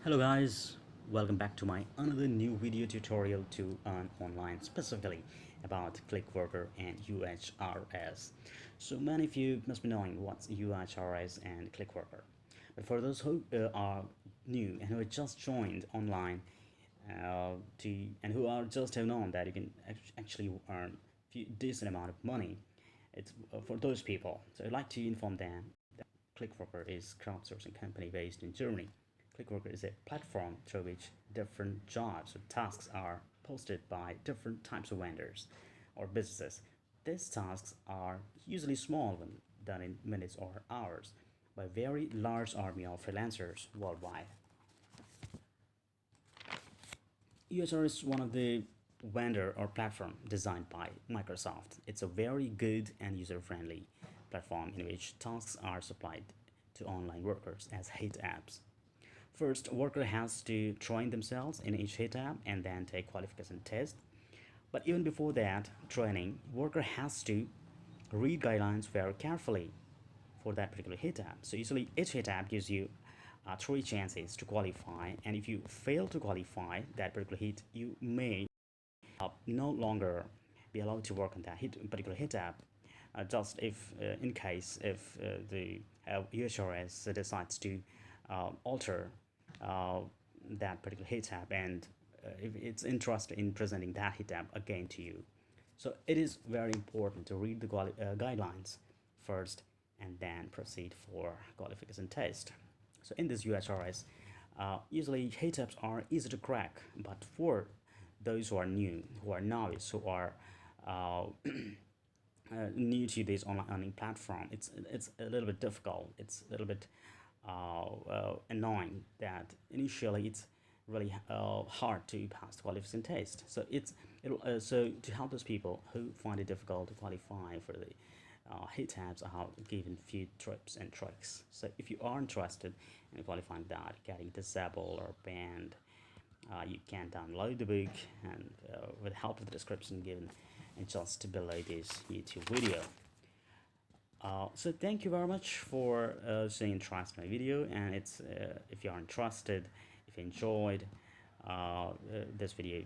Hello guys, welcome back to my another new video tutorial to earn online, specifically about Clickworker and UHRS. So many of you must be knowing what's UHRS and Clickworker, but for those who are new and who have just joined online and who are just have known that you can actually earn decent amount of money, it's for those people. So I'd like to inform them that Clickworker is a crowdsourcing company based in Germany. Clickworker is a platform through which different jobs or tasks are posted by different types of vendors or businesses. These tasks are usually small when done in minutes or hours by a very large army of freelancers worldwide. UHR is one of the vendor or platform designed by Microsoft. It's a very good and user-friendly platform in which tasks are supplied to online workers as hit apps. First, worker has to train themselves in each hit app and then take qualification test. But even before that training, worker has to read guidelines very carefully for that particular hit app. So usually each hit app gives you three chances to qualify, and if you fail to qualify that particular hit, you may no longer be allowed to work on that particular hit app. Just if in case if the UHRS decides to alter uh, that particular hit tab, and if it's interested in presenting that hit tab again to you. So it is very important to read the guidelines first and then proceed for qualification test. So in this UHRS, usually hit tabs are easy to crack, but for those who are new, who are novice, who are new to this online earning platform, it's a little bit difficult. It's a little bit annoying that initially it's really hard to pass the qualification test. So so to help those people who find it difficult to qualify for the hit tabs, I have given few tips and tricks. So if you are interested in qualifying that, getting disabled or banned, you can download the book and with the help of the description given just below this YouTube video. So thank you very much for showing interest in my video, and if you are interested, if you enjoyed this video,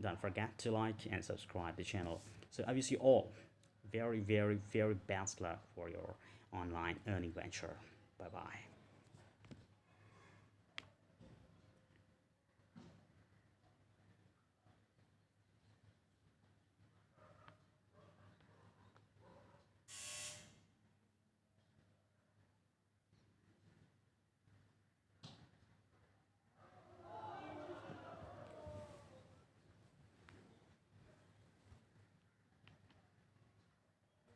don't forget to like and subscribe the channel. So I wish you all very best luck for your online earning venture. Bye bye.